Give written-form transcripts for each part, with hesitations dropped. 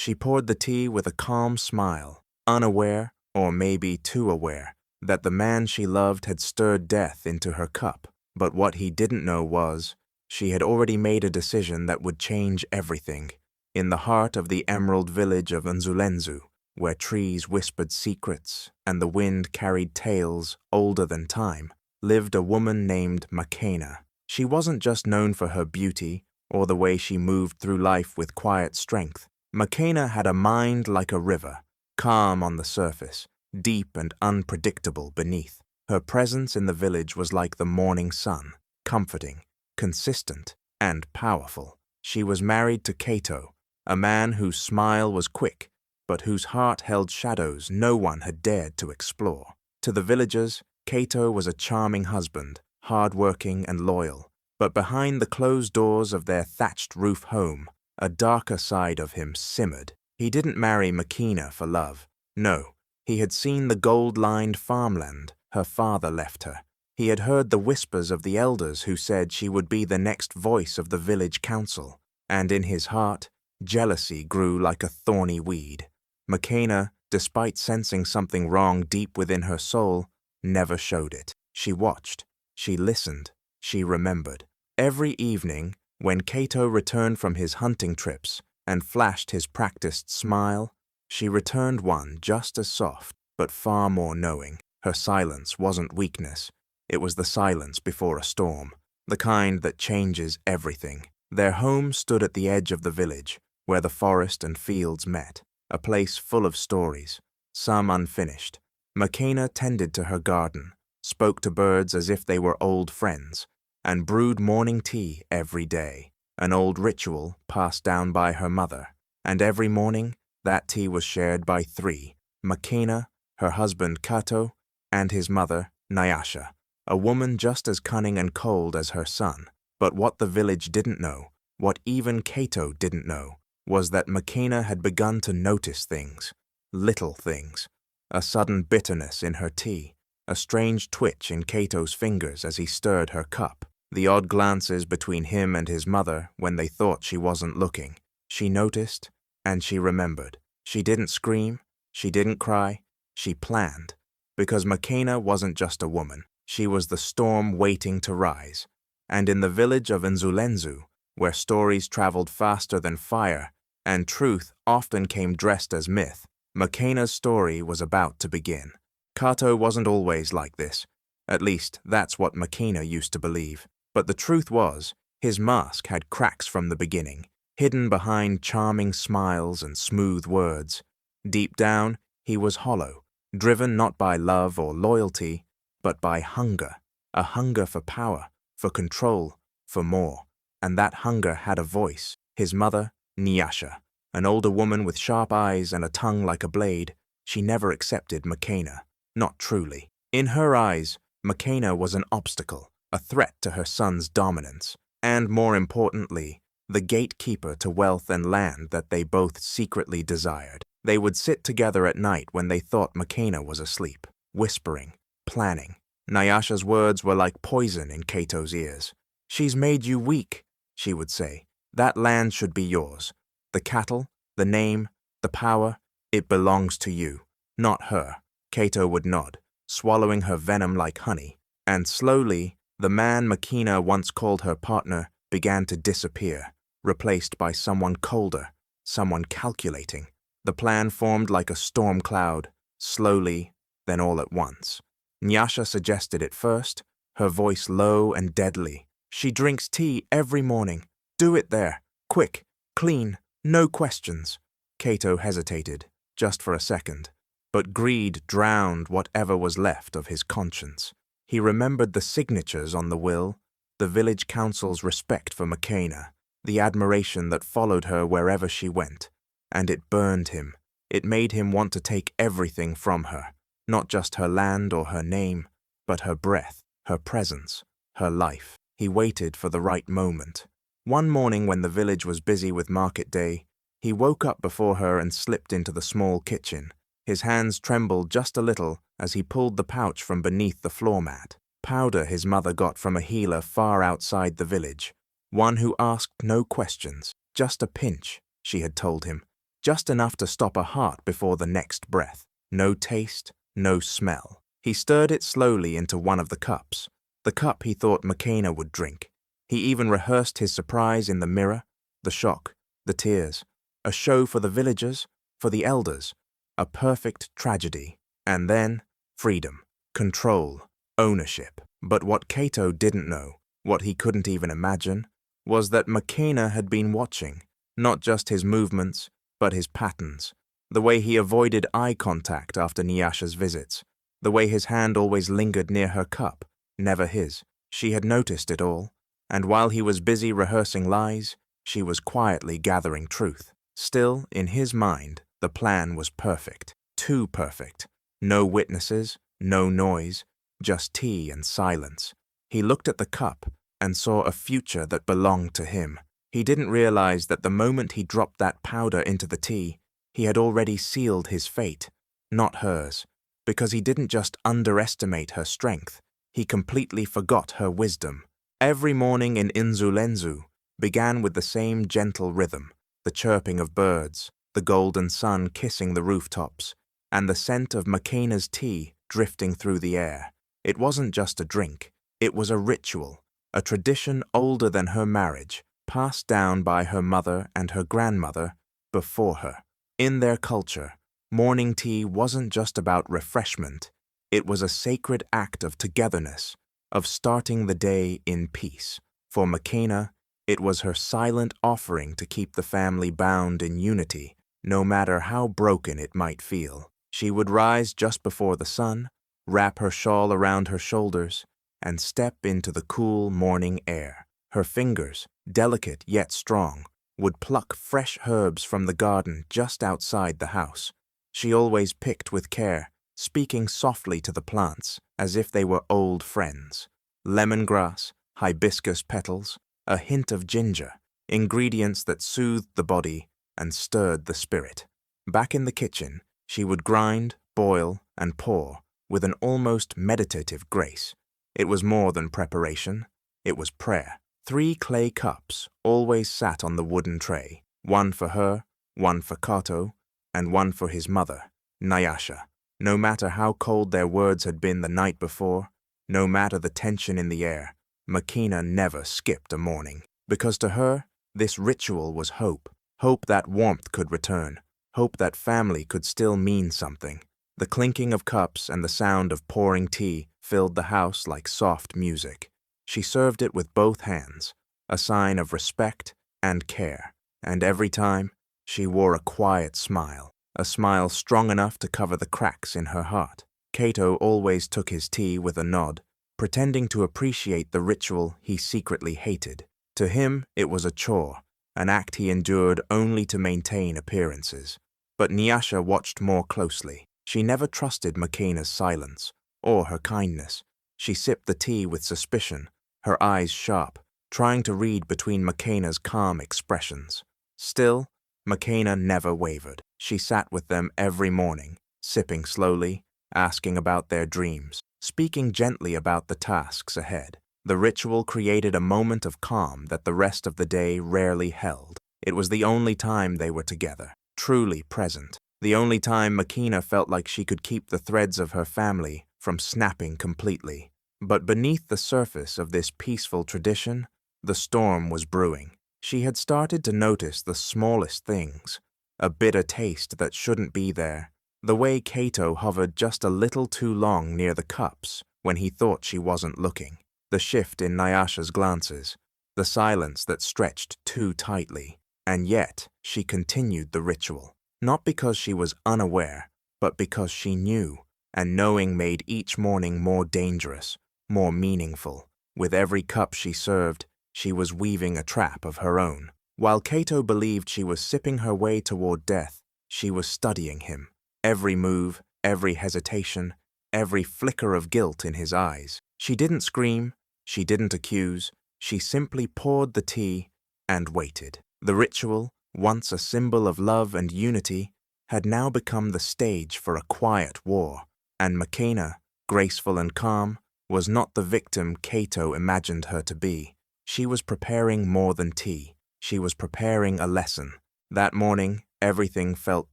She poured the tea with a calm smile, unaware, or maybe too aware, that the man she loved had stirred death into her cup. But what he didn't know was, she had already made a decision that would change everything. In the heart of the emerald village of Nzulenzu, where trees whispered secrets and the wind carried tales older than time, lived a woman named Makena. She wasn't just known for her beauty or the way she moved through life with quiet strength. Makena had a mind like a river, calm on the surface, deep and unpredictable beneath. Her presence in the village was like the morning sun, comforting, consistent, and powerful. She was married to Kato, a man whose smile was quick, but whose heart held shadows no one had dared to explore. To the villagers, Kato was a charming husband, hard-working and loyal. But behind the closed doors of their thatched roof home, a darker side of him simmered. He didn't marry Makena for love. No, he had seen the gold-lined farmland her father left her. He had heard the whispers of the elders who said she would be the next voice of the village council, and in his heart, jealousy grew like a thorny weed. Makena, despite sensing something wrong deep within her soul, never showed it. She watched, she listened, she remembered. Every evening, when Kato returned from his hunting trips and flashed his practiced smile, she returned one just as soft, but far more knowing. Her silence wasn't weakness. It was the silence before a storm, the kind that changes everything. Their home stood at the edge of the village, where the forest and fields met, a place full of stories, some unfinished. Makena tended to her garden, spoke to birds as if they were old friends, and brewed morning tea every day, an old ritual passed down by her mother. And every morning, that tea was shared by three: Makena, her husband Kato, and his mother, Nyasha, a woman just as cunning and cold as her son. But what the village didn't know, what even Kato didn't know, was that Makena had begun to notice things, little things, a sudden bitterness in her tea, a strange twitch in Kato's fingers as he stirred her cup, the odd glances between him and his mother when they thought she wasn't looking. She noticed, and she remembered. She didn't scream, she didn't cry, she planned. Because Makena wasn't just a woman, she was the storm waiting to rise. And in the village of Nzulenzu, where stories traveled faster than fire, and truth often came dressed as myth, Makena's story was about to begin. Kato wasn't always like this. At least, that's what Makena used to believe. But the truth was, his mask had cracks from the beginning, hidden behind charming smiles and smooth words. Deep down, he was hollow, driven not by love or loyalty, but by hunger, a hunger for power, for control, for more. And that hunger had a voice. His mother, Nyasha, an older woman with sharp eyes and a tongue like a blade, she never accepted Makena, not truly. In her eyes, Makena was an obstacle, a threat to her son's dominance, and more importantly, the gatekeeper to wealth and land that they both secretly desired. They would sit together at night when they thought Makena was asleep, whispering, planning. Nyasha's words were like poison in Kato's ears. "She's made you weak," she would say. "That land should be yours. The cattle, the name, the power, it belongs to you, not her." Kato would nod, swallowing her venom like honey, and slowly, the man Makena once called her partner began to disappear, replaced by someone colder, someone calculating. The plan formed like a storm cloud, slowly, then all at once. Nyasha suggested it first, her voice low and deadly. "She drinks tea every morning. Do it there. Quick, clean, no questions." Kato hesitated, just for a second, but greed drowned whatever was left of his conscience. He remembered the signatures on the will, the village council's respect for Makena, the admiration that followed her wherever she went, and it burned him. It made him want to take everything from her, not just her land or her name, but her breath, her presence, her life. He waited for the right moment. One morning when the village was busy with market day, he woke up before her and slipped into the small kitchen. His hands trembled just a little as he pulled the pouch from beneath the floor mat. Powder his mother got from a healer far outside the village, one who asked no questions. "Just a pinch," she had told him. just enough to stop a heart before the next breath. No taste, no smell. He stirred it slowly into one of the cups, the cup he thought Makena would drink. He even rehearsed his surprise in the mirror, the shock, the tears, a show for the villagers, for the elders, a perfect tragedy. And then, freedom, control, ownership. But what Kato didn't know, what he couldn't even imagine, was that Makena had been watching, not just his movements, but his patterns, the way he avoided eye contact after Nyasha's visits, the way his hand always lingered near her cup, never his. She had noticed it all, and while he was busy rehearsing lies, she was quietly gathering truth. Still, in his mind, the plan was perfect, too perfect. No witnesses, no noise, just tea and silence. He looked at the cup and saw a future that belonged to him. He didn't realize that the moment he dropped that powder into the tea, he had already sealed his fate, not hers, because he didn't just underestimate her strength, he completely forgot her wisdom. Every morning in Inzulenzu began with the same gentle rhythm, the chirping of birds, the golden sun kissing the rooftops, and the scent of Makena's tea drifting through the air. It wasn't just a drink, it was a ritual, a tradition older than her marriage, passed down by her mother and her grandmother before her. In their culture, morning tea wasn't just about refreshment, it was a sacred act of togetherness, of starting the day in peace. For Makena, it was her silent offering to keep the family bound in unity, no matter how broken it might feel. She would rise just before the sun, wrap her shawl around her shoulders, and step into the cool morning air. Her fingers, delicate yet strong, would pluck fresh herbs from the garden just outside the house. She always picked with care, speaking softly to the plants, as if they were old friends. Lemongrass, hibiscus petals, a hint of ginger, ingredients that soothed the body and stirred the spirit. Back in the kitchen, she would grind, boil, and pour with an almost meditative grace. It was more than preparation, it was prayer. 3 clay cups always sat on the wooden tray, one for her, one for Kato, and one for his mother, Nyasha. No matter how cold their words had been the night before, no matter the tension in the air, Makena never skipped a morning. Because to her, this ritual was hope. Hope that warmth could return. Hope that family could still mean something. The clinking of cups and the sound of pouring tea filled the house like soft music. She served it with both hands, a sign of respect and care. And every time, she wore a quiet smile, a smile strong enough to cover the cracks in her heart. Kato always took his tea with a nod, pretending to appreciate the ritual he secretly hated. To him, it was a chore, an act he endured only to maintain appearances. But Nyasha watched more closely. She never trusted Makena's silence, or her kindness. She sipped the tea with suspicion, her eyes sharp, trying to read between Makena's calm expressions. Still, Makena never wavered. She sat with them every morning, sipping slowly, asking about their dreams, speaking gently about the tasks ahead. The ritual created a moment of calm that the rest of the day rarely held. It was the only time they were together, truly present. The only time Makena felt like she could keep the threads of her family from snapping completely. But beneath the surface of this peaceful tradition, the storm was brewing. She had started to notice the smallest things, a bitter taste that shouldn't be there, the way Kato hovered just a little too long near the cups when he thought she wasn't looking, the shift in Nyasha's glances, the silence that stretched too tightly. And yet, she continued the ritual, not because she was unaware, but because she knew, and knowing made each morning more dangerous, more meaningful. With every cup she served, she was weaving a trap of her own. While Kato believed she was sipping her way toward death, she was studying him. Every move, every hesitation, every flicker of guilt in his eyes. She didn't scream, she didn't accuse, she simply poured the tea and waited. The ritual, once a symbol of love and unity, had now become the stage for a quiet war, and Makena, graceful and calm, was not the victim Kato imagined her to be. She was preparing more than tea. She was preparing a lesson. That morning, Everything felt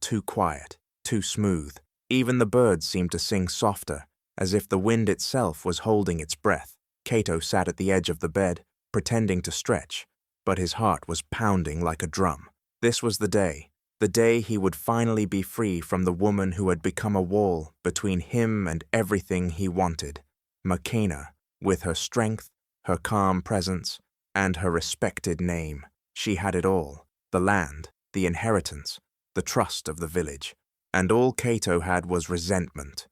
too quiet, too smooth. Even the birds seemed to sing softer, as if the wind itself was holding its breath. Cato sat at the edge of the bed, pretending to stretch, but his heart was pounding like a drum. This was the day he would finally be free from the woman who had become a wall between him and everything he wanted. Makena, with her strength, her calm presence, and her respected name. She had it all: the land, the inheritance, the trust of the village. And all Cato had was resentment,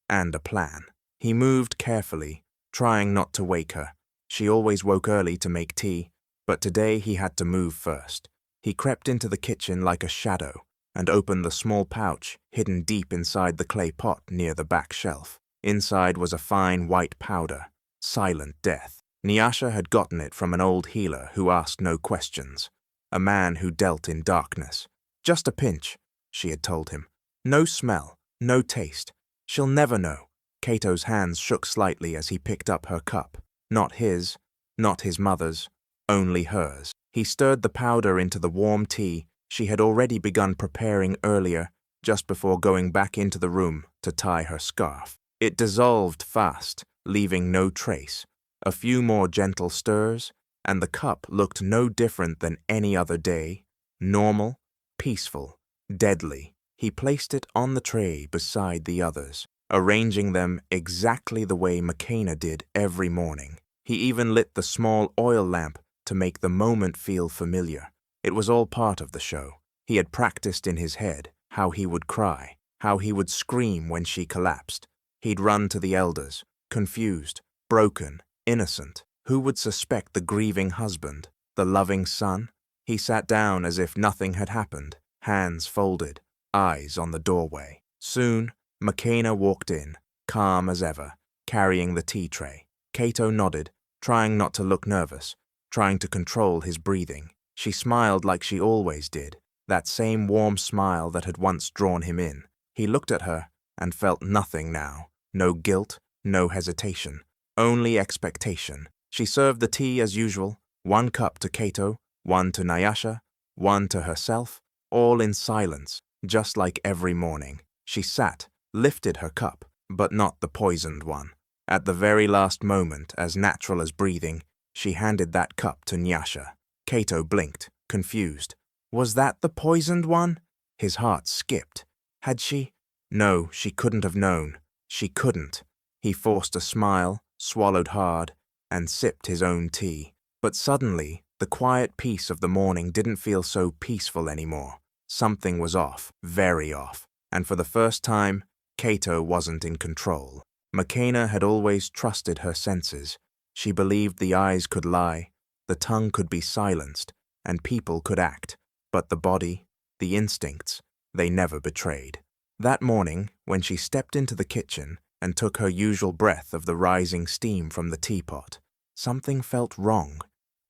and a plan. He moved carefully, trying not to wake her. She always woke early to make tea, but today he had to move first. He crept into the kitchen like a shadow and opened the small pouch hidden deep inside the clay pot near the back shelf. Inside was a fine white powder, silent death. Nyasha had gotten it from an old healer who asked no questions, a man who dealt in darkness. Just a pinch, she had told him. No smell, no taste. She'll never know. Cato's hands shook slightly as he picked up her cup. Not his, not his mother's, only hers. He stirred the powder into the warm tea she had already begun preparing earlier, just before going back into the room to tie her scarf. It dissolved fast, leaving no trace. A few more gentle stirs, and the cup looked no different than any other day. Normal, peaceful, deadly. He placed it on the tray beside the others, arranging them exactly the way Makena did every morning. He even lit the small oil lamp to make the moment feel familiar. It was all part of the show. He had practiced in his head how he would cry, how he would scream when she collapsed. He'd run to the elders, confused, broken, innocent. Who would suspect the grieving husband, the loving son? He sat down as if nothing had happened, hands folded, eyes on the doorway. Soon, Makena walked in, calm as ever, carrying the tea tray. Cato nodded, trying not to look nervous, trying to control his breathing. She smiled like she always did, that same warm smile that had once drawn him in. He looked at her and felt nothing now. No guilt, no hesitation, only expectation. She served the tea as usual, 1 cup to Cato, 1 to Nyasha, 1 to herself, all in silence, just like every morning. She sat, lifted her cup, but not the poisoned one. At the very last moment, as natural as breathing, she handed that cup to Nyasha. Cato blinked, confused. Was that the poisoned one? His heart skipped. Had she? No, she couldn't have known. She couldn't. He forced a smile, swallowed hard, and sipped his own tea. But suddenly, the quiet peace of the morning didn't feel so peaceful anymore. Something was off, very off, and for the first time, Cato wasn't in control. Makena had always trusted her senses. She believed the eyes could lie, the tongue could be silenced, and people could act, but the body, the instincts, they never betrayed. That morning, when she stepped into the kitchen and took her usual breath of the rising steam from the teapot, something felt wrong.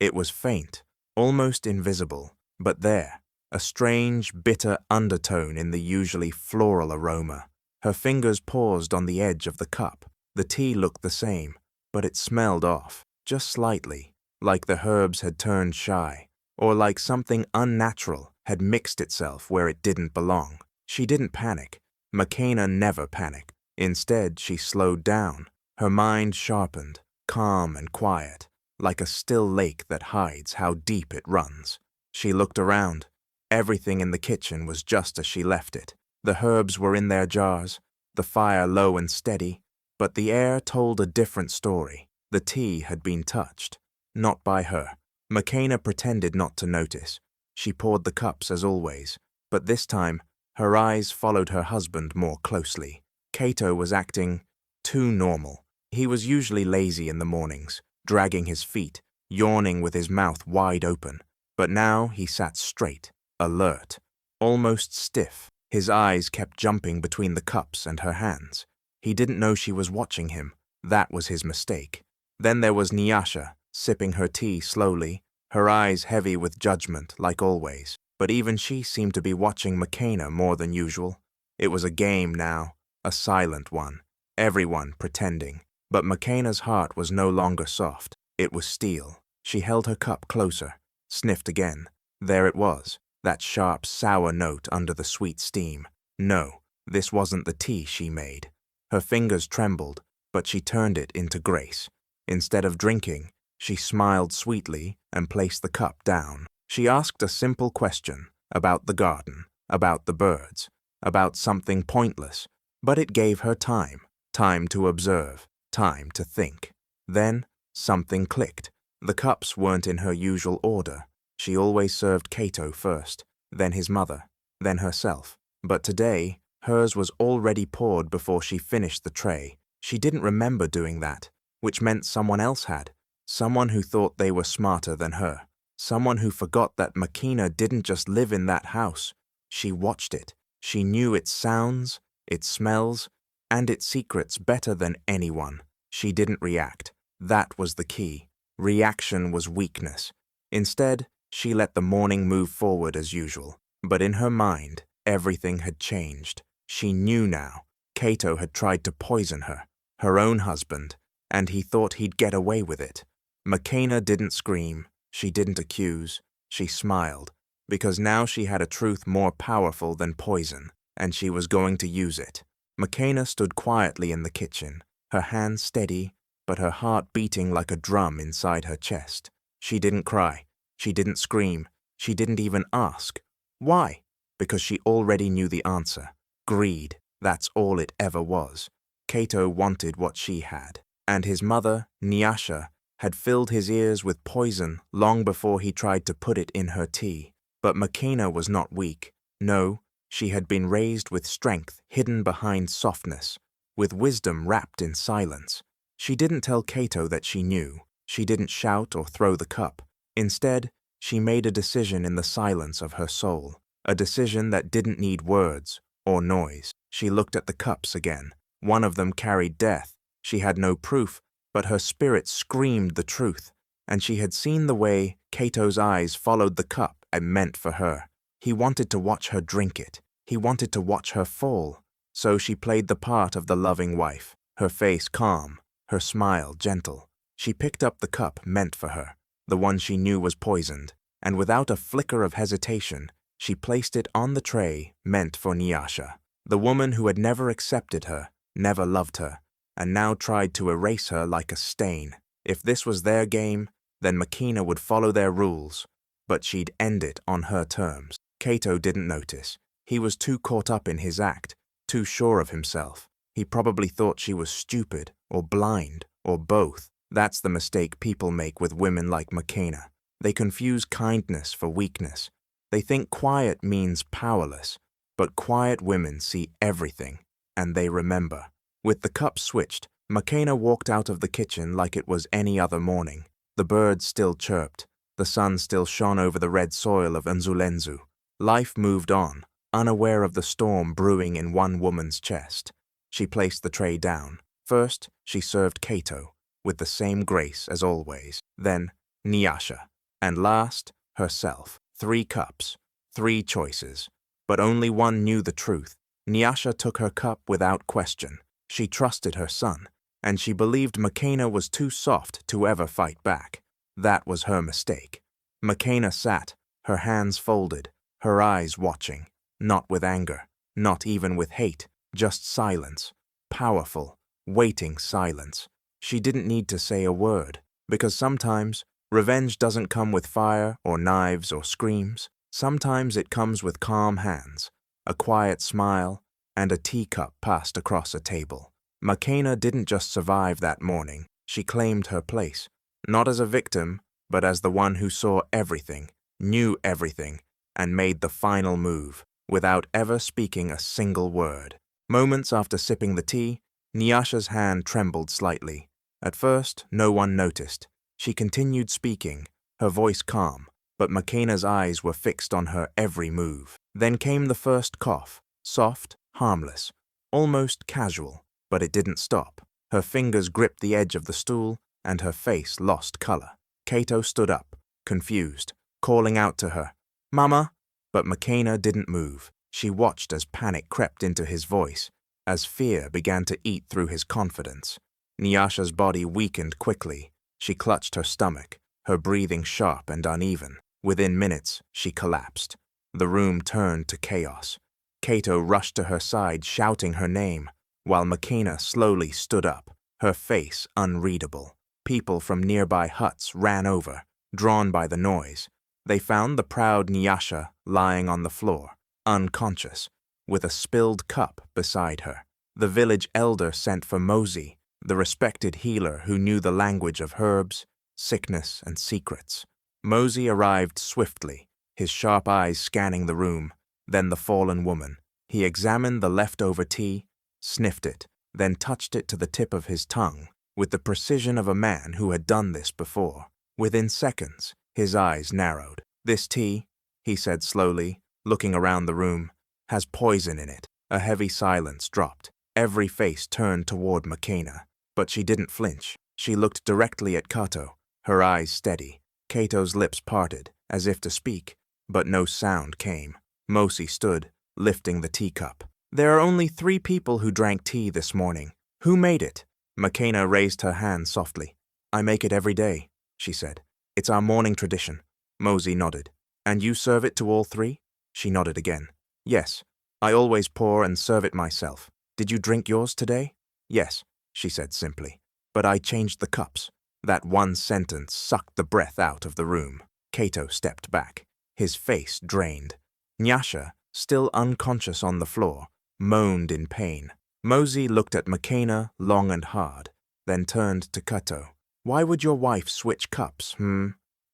It was faint, almost invisible, but there, a strange, bitter undertone in the usually floral aroma. Her fingers paused on the edge of the cup. The tea looked the same, but it smelled off, just slightly, like the herbs had turned shy, or like something unnatural had mixed itself where it didn't belong. She didn't panic. Makena never panicked. Instead, she slowed down, her mind sharpened, calm and quiet, like a still lake that hides how deep it runs. She looked around. Everything in the kitchen was just as she left it. The herbs were in their jars, the fire low and steady, but the air told a different story. The tea had been touched, not by her. Makena pretended not to notice. She poured the cups as always, but this time, her eyes followed her husband more closely. Cato was acting too normal. He was usually lazy in the mornings, dragging his feet, yawning with his mouth wide open. But now he sat straight, alert, almost stiff. His eyes kept jumping between the cups and her hands. He didn't know she was watching him. That was his mistake. Then there was Nyasha, sipping her tea slowly, her eyes heavy with judgment, like always. But even she seemed to be watching Makena more than usual. It was a game now, a silent one, everyone pretending. But Makena's heart was no longer soft. It was steel. She held her cup closer, sniffed again. There it was, that sharp, sour note under the sweet steam. No, this wasn't the tea she made. Her fingers trembled, but she turned it into grace. Instead of drinking, she smiled sweetly and placed the cup down. She asked a simple question about the garden, about the birds, about something pointless, but it gave her time to observe, time to think. Then something clicked. The cups weren't in her usual order. She always served Cato first, then his mother, then herself. But today, hers was already poured before she finished the tray. She didn't remember doing that, which meant someone else had. Someone who thought they were smarter than her. Someone who forgot that Makina didn't just live in that house. She watched it. She knew its sounds, its smells, and its secrets better than anyone. She didn't react. That was the key. Reaction was weakness. Instead, she let the morning move forward as usual. But in her mind, everything had changed. She knew now. Cato had tried to poison her, her own husband, and he thought he'd get away with it. Makina didn't scream. She didn't accuse. She smiled, because now she had a truth more powerful than poison, and she was going to use it. Makina stood quietly in the kitchen, her hands steady, but her heart beating like a drum inside her chest. She didn't cry. She didn't scream. She didn't even ask. Why? Because she already knew the answer. Greed. That's all it ever was. Cato wanted what she had, and his mother, Nyasha, had filled his ears with poison long before he tried to put it in her tea. But Makina was not weak. No, she had been raised with strength hidden behind softness, with wisdom wrapped in silence. She didn't tell Cato that she knew. She didn't shout or throw the cup. Instead, she made a decision in the silence of her soul, a decision that didn't need words or noise. She looked at the cups again. One of them carried death. She had no proof, but her spirit screamed the truth, and she had seen the way Cato's eyes followed the cup and meant for her. He wanted to watch her drink it. He wanted to watch her fall. So she played the part of the loving wife, her face calm, her smile gentle. She picked up the cup meant for her, the one she knew was poisoned, and without a flicker of hesitation, she placed it on the tray meant for Nyasha, the woman who had never accepted her, never loved her, and now tried to erase her like a stain. If this was their game, then Makina would follow their rules, but she'd end it on her terms. Cato didn't notice. He was too caught up in his act, too sure of himself. He probably thought she was stupid, or blind, or both. That's the mistake people make with women like Makina. They confuse kindness for weakness. They think quiet means powerless, but quiet women see everything, and they remember. With the cup switched, Makina walked out of the kitchen like it was any other morning. The birds still chirped. The sun still shone over the red soil of Nzulenzu. Life moved on, unaware of the storm brewing in one woman's chest. She placed the tray down. First, she served Cato, with the same grace as always. Then, Nyasha. And last, herself. 3 cups, 3 choices. But only one knew the truth. Nyasha took her cup without question. She trusted her son, and she believed Makina was too soft to ever fight back. That was her mistake. Makina sat, her hands folded, her eyes watching, not with anger, not even with hate, just silence, powerful, waiting silence. She didn't need to say a word, because sometimes revenge doesn't come with fire or knives or screams. Sometimes it comes with calm hands, a quiet smile, and a teacup passed across a table. Makina didn't just survive that morning. She claimed her place, not as a victim, but as the one who saw everything, knew everything, and made the final move, without ever speaking a single word. Moments after sipping the tea, Nyasha's hand trembled slightly. At first, no one noticed. She continued speaking, her voice calm, but Makina's eyes were fixed on her every move. Then came the first cough, soft, harmless, almost casual, but it didn't stop. Her fingers gripped the edge of the stool, and her face lost color. Cato stood up, confused, calling out to her, "Mama!" But Makina didn't move. She watched as panic crept into his voice, as fear began to eat through his confidence. Nyasha's body weakened quickly. She clutched her stomach, her breathing sharp and uneven. Within minutes, she collapsed. The room turned to chaos. Cato rushed to her side, shouting her name, while Makena slowly stood up, her face unreadable. People from nearby huts ran over, drawn by the noise. They found the proud Nyasha lying on the floor, unconscious, with a spilled cup beside her. The village elder sent for Mosi, the respected healer who knew the language of herbs, sickness, and secrets. Mosi arrived swiftly, his sharp eyes scanning the room, then the fallen woman. He examined the leftover tea, sniffed it, then touched it to the tip of his tongue, with the precision of a man who had done this before. Within seconds, his eyes narrowed. "This tea," he said slowly, looking around the room, "has poison in it." A heavy silence dropped. Every face turned toward Makena, but she didn't flinch. She looked directly at Kato, her eyes steady. Kato's lips parted, as if to speak, but no sound came. Mosi stood, lifting the teacup. "There are only 3 people who drank tea this morning. Who made it?" Makena raised her hand softly. "I make it every day," she said. "It's our morning tradition." Mosi nodded. "And you serve it to all 3? She nodded again. "Yes. I always pour and serve it myself. Did you drink yours today?" "Yes," she said simply. "But I changed the cups." That one sentence sucked the breath out of the room. Cato stepped back, his face drained. Nyasha, still unconscious on the floor, moaned in pain. Mosi looked at Makena long and hard, then turned to Kato. "Why would your wife switch cups,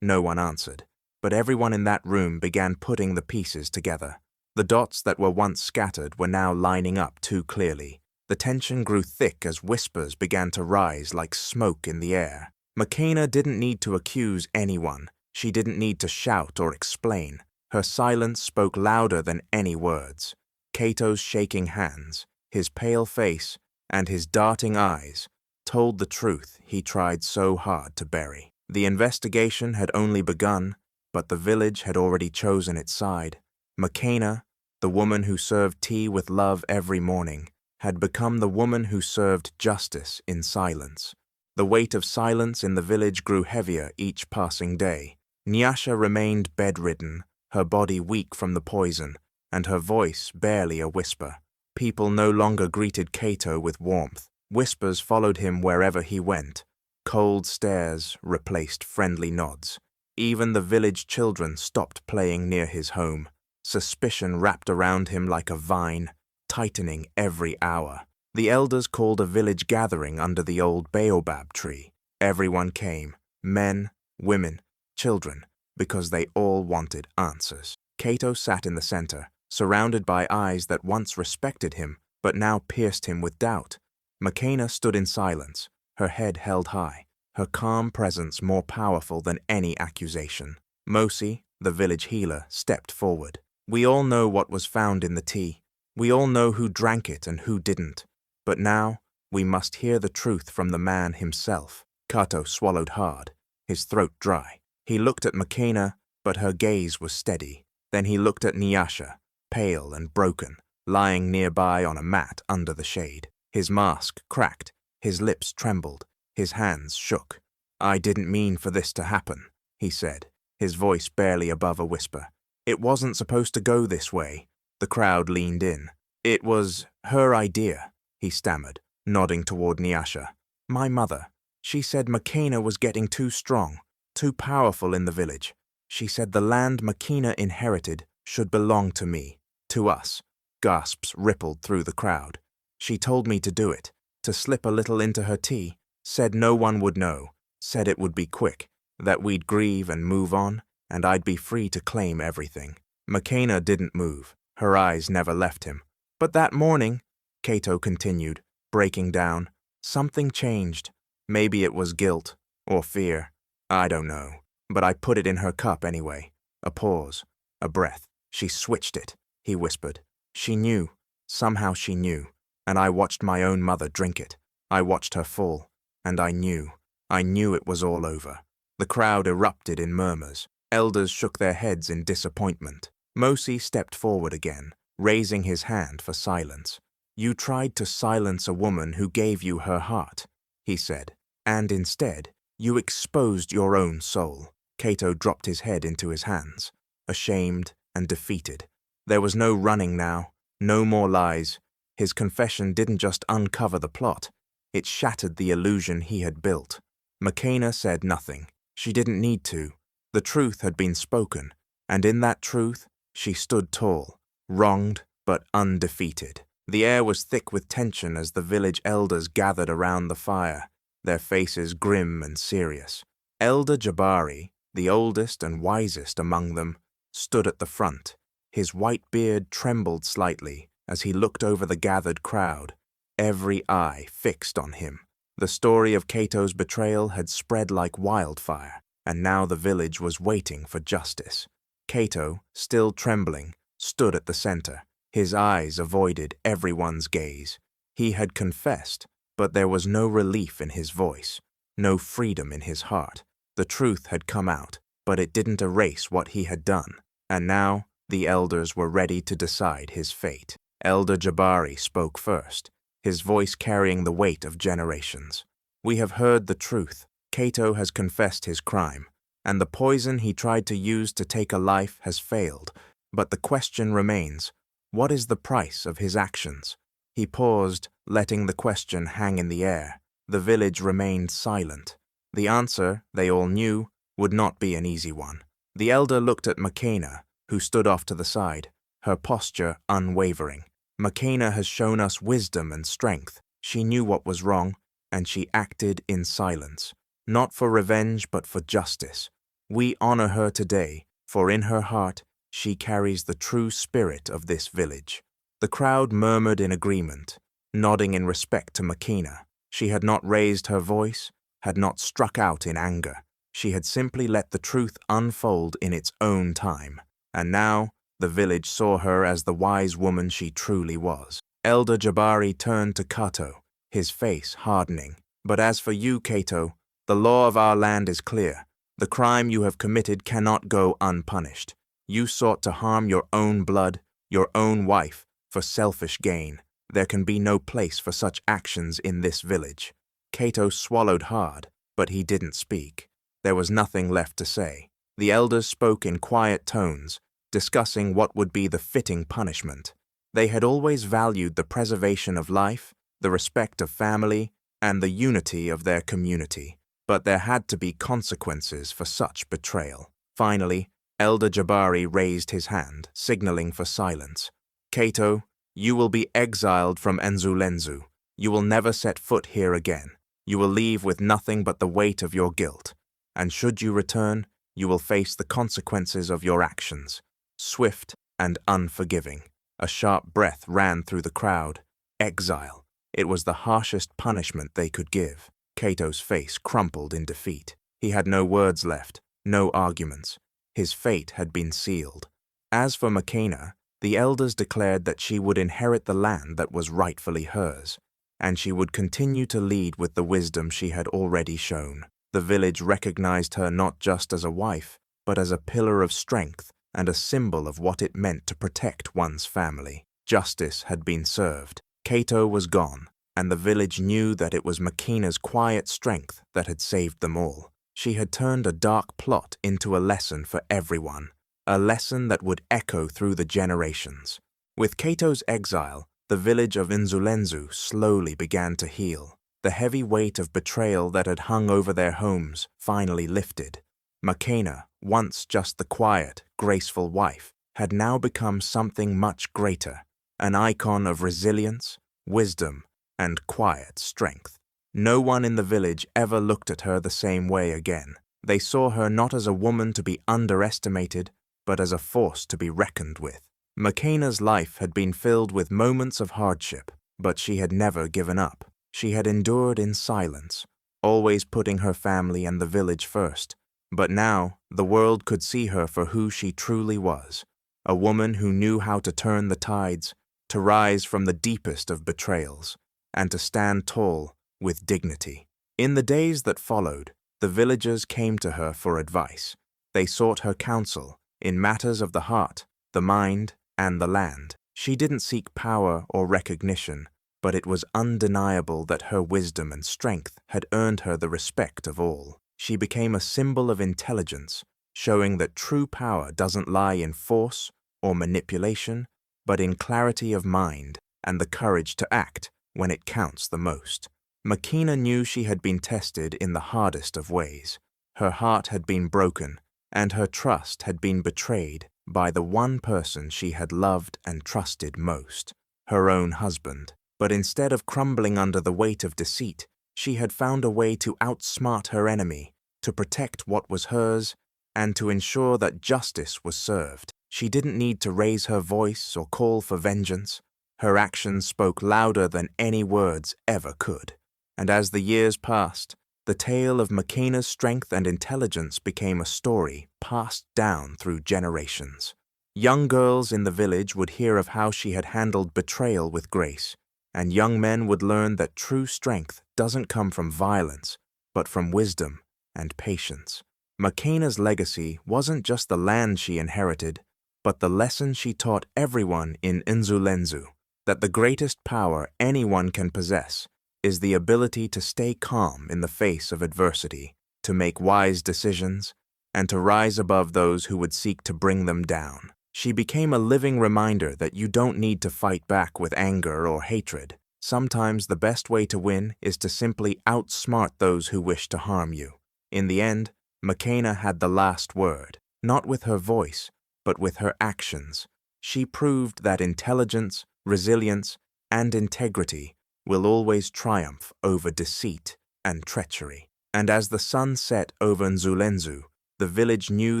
No one answered, but everyone in that room began putting the pieces together. The dots that were once scattered were now lining up too clearly. The tension grew thick as whispers began to rise like smoke in the air. Makena didn't need to accuse anyone. She didn't need to shout or explain. Her silence spoke louder than any words. Cato's shaking hands, his pale face, and his darting eyes told the truth he tried so hard to bury. The investigation had only begun, but the village had already chosen its side. Makena, the woman who served tea with love every morning, had become the woman who served justice in silence. The weight of silence in the village grew heavier each passing day. Nyasha remained bedridden, her body weak from the poison, and her voice barely a whisper. People no longer greeted Cato with warmth. Whispers followed him wherever he went. Cold stares replaced friendly nods. Even the village children stopped playing near his home. Suspicion wrapped around him like a vine, tightening every hour. The elders called a village gathering under the old baobab tree. Everyone came, men, women, children, because they all wanted answers. Cato sat in the center, surrounded by eyes that once respected him, but now pierced him with doubt. Makena stood in silence, her head held high, her calm presence more powerful than any accusation. Mosi, the village healer, stepped forward. "We all know what was found in the tea. We all know who drank it and who didn't. But now, we must hear the truth from the man himself." Kato swallowed hard, his throat dry. He looked at Makena, but her gaze was steady. Then he looked at Nyasha, pale and broken, lying nearby on a mat under the shade. His mask cracked, his lips trembled, his hands shook. "I didn't mean for this to happen," he said, his voice barely above a whisper. "It wasn't supposed to go this way." The crowd leaned in. "It was her idea," he stammered, nodding toward Nyasha. "My mother. She said Makena was getting too strong, too powerful in the village. She said the land Makena inherited should belong to me, to us." Gasps rippled through the crowd. "She told me to do it, to slip a little into her tea, said no one would know, said it would be quick, that we'd grieve and move on, and I'd be free to claim everything." Makena didn't move. Her eyes never left him. "But that morning," Cato continued, breaking down, "something changed. Maybe it was guilt, or fear. I don't know. But I put it in her cup anyway." A pause, a breath. "She switched it," he whispered. "She knew. Somehow she knew. And I watched my own mother drink it. I watched her fall. And I knew it was all over." The crowd erupted in murmurs. Elders shook their heads in disappointment. Mosi stepped forward again, raising his hand for silence. "You tried to silence a woman who gave you her heart," he said, "and instead, you exposed your own soul." Cato dropped his head into his hands, ashamed and defeated. There was no running now, no more lies. His confession didn't just uncover the plot, it shattered the illusion he had built. Makena said nothing. She didn't need to. The truth had been spoken, and in that truth, she stood tall, wronged but undefeated. The air was thick with tension as the village elders gathered around the fire, their faces grim and serious. Elder Jabari, the oldest and wisest among them, stood at the front. His white beard trembled slightly as he looked over the gathered crowd, every eye fixed on him. The story of Cato's betrayal had spread like wildfire, and now the village was waiting for justice. Cato, still trembling, stood at the center. His eyes avoided everyone's gaze. He had confessed, but there was no relief in his voice, no freedom in his heart. The truth had come out, but it didn't erase what he had done, and now the elders were ready to decide his fate. Elder Jabari spoke first, his voice carrying the weight of generations. "We have heard the truth. Cato has confessed his crime, and the poison he tried to use to take a life has failed. But the question remains, what is the price of his actions?" He paused, letting the question hang in the air. The village remained silent. The answer, they all knew, would not be an easy one. The elder looked at Makena, who stood off to the side, her posture unwavering. "Makena has shown us wisdom and strength. She knew what was wrong, and she acted in silence, not for revenge but for justice. We honor her today, for in her heart she carries the true spirit of this village." The crowd murmured in agreement, nodding in respect to Makena. She had not raised her voice, had not struck out in anger. She had simply let the truth unfold in its own time, and now the village saw her as the wise woman she truly was. Elder Jabari turned to Cato, his face hardening. "But as for you, Cato, the law of our land is clear. The crime you have committed cannot go unpunished. You sought to harm your own blood, your own wife, for selfish gain. There can be no place for such actions in this village." Cato swallowed hard, but he didn't speak. There was nothing left to say. The elders spoke in quiet tones, discussing what would be the fitting punishment. They had always valued the preservation of life, the respect of family, and the unity of their community. But there had to be consequences for such betrayal. Finally, Elder Jabari raised his hand, signaling for silence. "Cato, you will be exiled from Enzulenzu. You will never set foot here again. You will leave with nothing but the weight of your guilt. And should you return, you will face the consequences of your actions. Swift and unforgiving." A sharp breath ran through the crowd. Exile. It was the harshest punishment they could give. Cato's face crumpled in defeat. He had no words left, no arguments. His fate had been sealed. As for Makena, the elders declared that she would inherit the land that was rightfully hers, and she would continue to lead with the wisdom she had already shown. The village recognized her not just as a wife, but as a pillar of strength and a symbol of what it meant to protect one's family. Justice had been served. Cato was gone, and the village knew that it was Makena's quiet strength that had saved them all. She had turned a dark plot into a lesson for everyone, a lesson that would echo through the generations. With Cato's exile, the village of Inzulenzu slowly began to heal. The heavy weight of betrayal that had hung over their homes finally lifted. Makena, once just the quiet, graceful wife, had now become something much greater, an icon of resilience, wisdom, and quiet strength. No one in the village ever looked at her the same way again. They saw her not as a woman to be underestimated, but as a force to be reckoned with. Makena's life had been filled with moments of hardship, but she had never given up. She had endured in silence, always putting her family and the village first. But now, the world could see her for who she truly was, a woman who knew how to turn the tides, to rise from the deepest of betrayals, and to stand tall with dignity. In the days that followed, the villagers came to her for advice. They sought her counsel in matters of the heart, the mind, and the land. She didn't seek power or recognition, but it was undeniable that her wisdom and strength had earned her the respect of all. She became a symbol of intelligence, showing that true power doesn't lie in force or manipulation, but in clarity of mind and the courage to act when it counts the most. Makina knew she had been tested in the hardest of ways. Her heart had been broken, and her trust had been betrayed by the one person she had loved and trusted most, her own husband. But instead of crumbling under the weight of deceit, she had found a way to outsmart her enemy, to protect what was hers, and to ensure that justice was served. She didn't need to raise her voice or call for vengeance. Her actions spoke louder than any words ever could. And as the years passed, the tale of Makina's strength and intelligence became a story passed down through generations. Young girls in the village would hear of how she had handled betrayal with grace, and young men would learn that true strength doesn't come from violence, but from wisdom and patience. Makina's legacy wasn't just the land she inherited, but the lesson she taught everyone in Nzulenzu, that the greatest power anyone can possess is the ability to stay calm in the face of adversity, to make wise decisions, and to rise above those who would seek to bring them down. She became a living reminder that you don't need to fight back with anger or hatred. Sometimes the best way to win is to simply outsmart those who wish to harm you. In the end, Makina had the last word, not with her voice, but with her actions. She proved that intelligence, resilience, and integrity will always triumph over deceit and treachery. And as the sun set over Nzulenzu, the village knew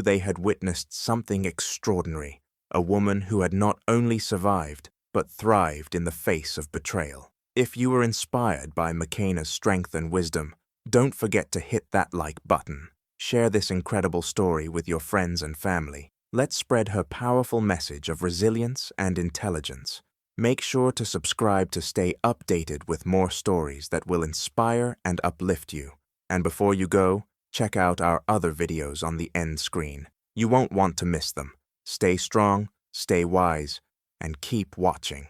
they had witnessed something extraordinary, a woman who had not only survived, but thrived in the face of betrayal. If you were inspired by Makina's strength and wisdom, don't forget to hit that like button. Share this incredible story with your friends and family. Let's spread her powerful message of resilience and intelligence. Make sure to subscribe to stay updated with more stories that will inspire and uplift you. And before you go, check out our other videos on the end screen. You won't want to miss them. Stay strong, stay wise, and keep watching.